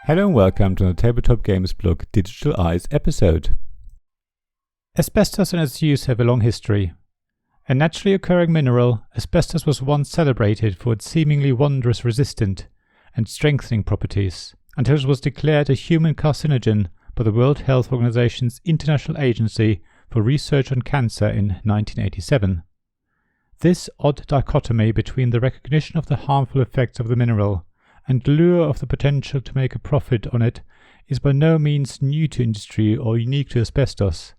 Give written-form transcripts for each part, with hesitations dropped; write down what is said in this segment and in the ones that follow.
Hello and welcome to the Tabletop Games blog Digital Eyes episode. Asbestos and its use have a long history. A naturally occurring mineral, asbestos was once celebrated for its seemingly wondrous resistant and strengthening properties, until it was declared a human carcinogen by the World Health Organization's International Agency for Research on Cancer in 1987. This odd dichotomy between the recognition of the harmful effects of the mineral and lure of the potential to make a profit on it is by no means new to industry or unique to asbestos.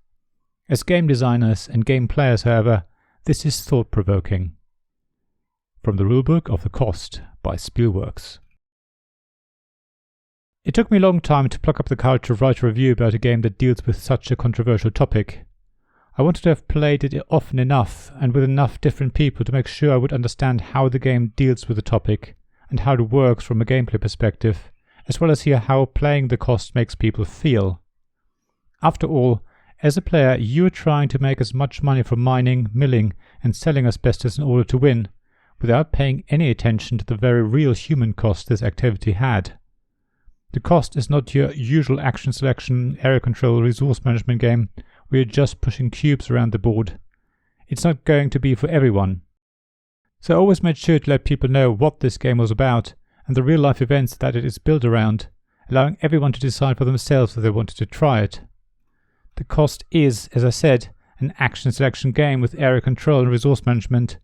As game designers and game players, however, this is thought-provoking. From the rulebook of the cost by Spielworxx. It took me a long time to pluck up the courage to write a review about a game that deals with such a controversial topic. I wanted to have played it often enough and with enough different people to make sure I would understand how the game deals with the topic and how it works from a gameplay perspective, as well as hear how playing the cost makes people feel. After all, as a player, you are trying to make as much money from mining, milling, and selling asbestos in order to win, without paying any attention to the very real human cost this activity had. The cost is not your usual action selection, area control, resource management game where you're just pushing cubes around the board. It's not going to be for everyone. So I always made sure to let people know what this game was about and the real-life events that it is built around, allowing everyone to decide for themselves if they wanted to try it. The cost is, as I said, an action selection game with area control and resource management.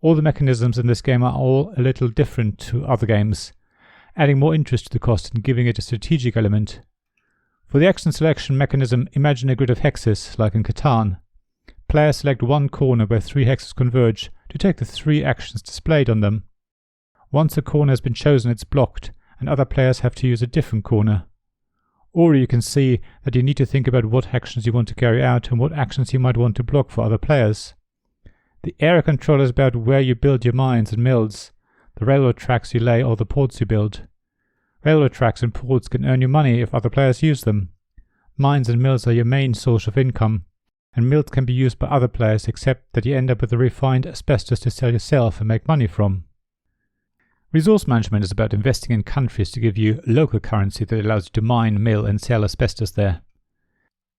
All the mechanisms in this game are all a little different to other games, adding more interest to the cost and giving it a strategic element. For the action selection mechanism, imagine a grid of hexes, like in Catan. Players select one corner where 3 hexes converge to take the 3 actions displayed on them. Once a corner has been chosen, it's blocked, and other players have to use a different corner. Or you can see that you need to think about what actions you want to carry out and what actions you might want to block for other players. The area control is about where you build your mines and mills, the railroad tracks you lay or the ports you build. Railroad tracks and ports can earn you money if other players use them. Mines and mills are your main source of income, and mills can be used by other players except that you end up with a refined asbestos to sell yourself and make money from. Resource management is about investing in countries to give you local currency that allows you to mine, mill and sell asbestos there.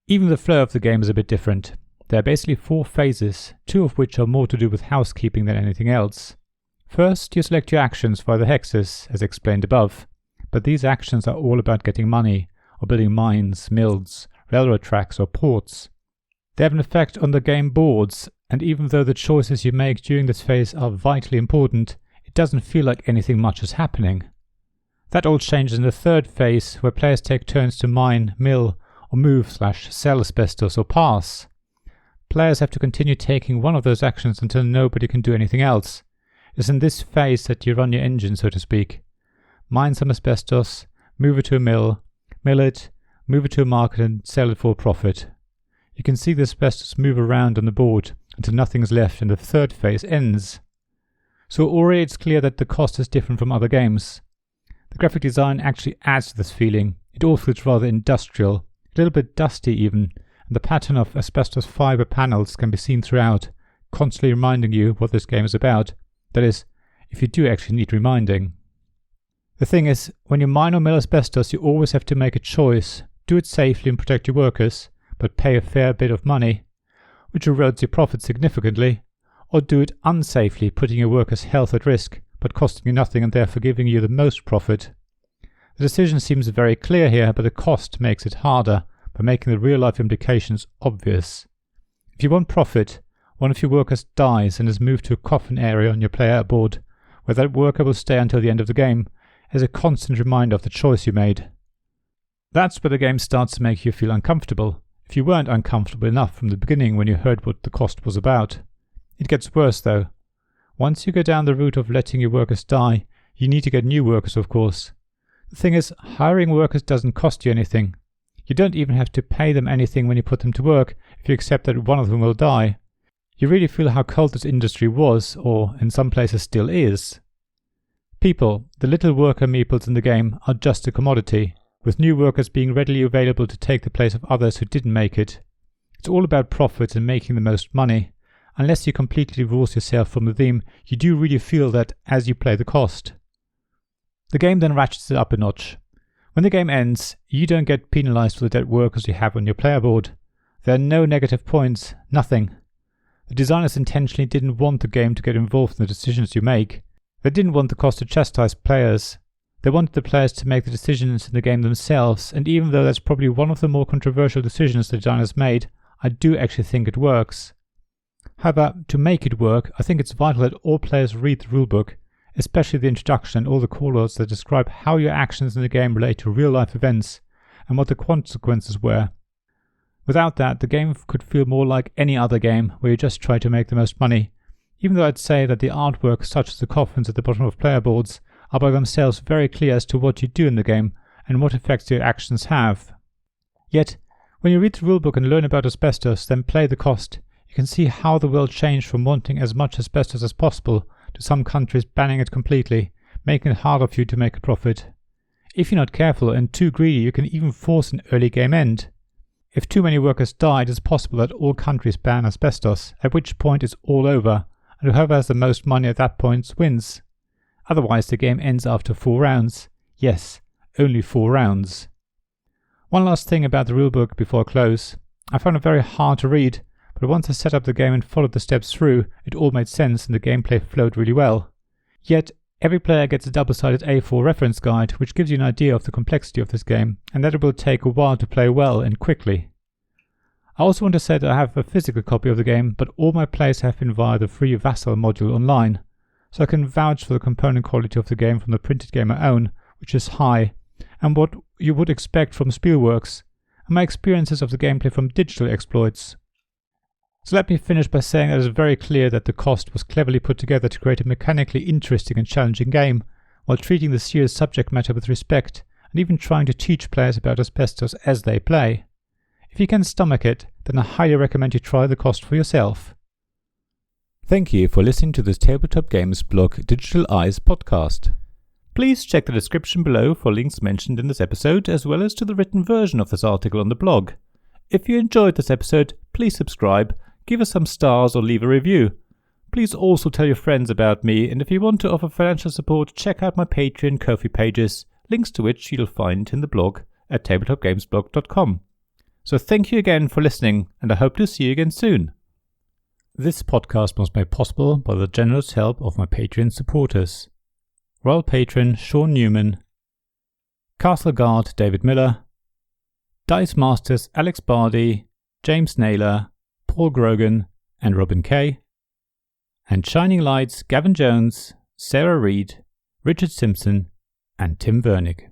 Even the flow of the game is a bit different. There are basically 4 phases, 2 of which are more to do with housekeeping than anything else. First, you select your actions via the hexes, as explained above, but these actions are all about getting money, or building mines, mills, railroad tracks or ports. They have an effect on the game boards, and even though the choices you make during this phase are vitally important, it doesn't feel like anything much is happening. That all changes in the 3rd phase, where players take turns to mine, mill, or move/sell asbestos or pass. Players have to continue taking one of those actions until nobody can do anything else. It's in this phase that you run your engine, so to speak. Mine some asbestos, move it to a mill it, move it to a market and sell it for a profit. You can see the asbestos move around on the board until nothing is left and the 3rd phase ends. So already it's clear that the cost is different from other games. The graphic design actually adds to this feeling. It all feels rather industrial, a little bit dusty even, and the pattern of asbestos fiber panels can be seen throughout, constantly reminding you what this game is about. That is, if you do actually need reminding. The thing is, when you mine or mill asbestos, you always have to make a choice. Do it safely and protect your workers, but pay a fair bit of money, which erodes your profit significantly, or do it unsafely, putting your workers' health at risk, but costing you nothing and therefore giving you the most profit. The decision seems very clear here, but the cost makes it harder by making the real-life implications obvious. If you want profit, one of your workers dies and is moved to a coffin area on your player board, where that worker will stay until the end of the game, as a constant reminder of the choice you made. That's where the game starts to make you feel uncomfortable, if you weren't uncomfortable enough from the beginning when you heard what the cost was about. It gets worse though. Once you go down the route of letting your workers die, you need to get new workers, of course. The thing is, hiring workers doesn't cost you anything. You don't even have to pay them anything when you put them to work if you accept that one of them will die. You really feel how cold this industry was, or in some places still is. People, the little worker meeples in the game, are just a commodity, with new workers being readily available to take the place of others who didn't make it. It's all about profit and making the most money. Unless you completely divorce yourself from the theme, you do really feel that as you play the cost. The game then ratchets it up a notch. When the game ends, you don't get penalized for the dead workers you have on your player board. There are no negative points, nothing. The designers intentionally didn't want the game to get involved in the decisions you make. They didn't want the cost to chastise players. They wanted the players to make the decisions in the game themselves, and even though that's probably one of the more controversial decisions the designers made, I do actually think it works. However, to make it work, I think it's vital that all players read the rulebook, especially the introduction and all the callouts that describe how your actions in the game relate to real-life events and what the consequences were. Without that, the game could feel more like any other game where you just try to make the most money, even though I'd say that the artwork, such as the coffins at the bottom of player boards, are by themselves very clear as to what you do in the game and what effects your actions have. Yet, when you read the rulebook and learn about asbestos, then play the cost, you can see how the world changed from wanting as much asbestos as possible to some countries banning it completely, making it harder for you to make a profit. If you're not careful and too greedy, you can even force an early game end. If too many workers die, it is possible that all countries ban asbestos, at which point it's all over, and whoever has the most money at that point wins. Otherwise the game ends after 4 rounds. Yes, only 4 rounds. One last thing about the rulebook before I close. I found it very hard to read, but once I set up the game and followed the steps through, it all made sense and the gameplay flowed really well. Yet, every player gets a double-sided A4 reference guide, which gives you an idea of the complexity of this game, and that it will take a while to play well and quickly. I also want to say that I have a physical copy of the game, but all my plays have been via the free Vassal module online, so I can vouch for the component quality of the game from the printed game I own, which is high, and what you would expect from Spielworxx, and my experiences of the gameplay from digital exploits. So let me finish by saying that it is very clear that the cost was cleverly put together to create a mechanically interesting and challenging game, while treating the serious subject matter with respect, and even trying to teach players about asbestos as they play. If you can stomach it, then I highly recommend you try the cost for yourself. Thank you for listening to this Tabletop Games blog Digital Eyes podcast. Please check the description below for links mentioned in this episode, as well as to the written version of this article on the blog. If you enjoyed this episode, please subscribe, give us some stars or leave a review. Please also tell your friends about me, and if you want to offer financial support, check out my Patreon and Ko-fi pages, links to which you'll find in the blog at tabletopgamesblog.com. So thank you again for listening, and I hope to see you again soon. This podcast was made possible by the generous help of my Patreon supporters. Royal Patron Sean Newman, Castle Guard David Miller, Dice Masters Alex Bardi, James Naylor, Paul Grogan and Robin Kay, and Shining Lights Gavin Jones, Sarah Reed, Richard Simpson and Tim Vernig.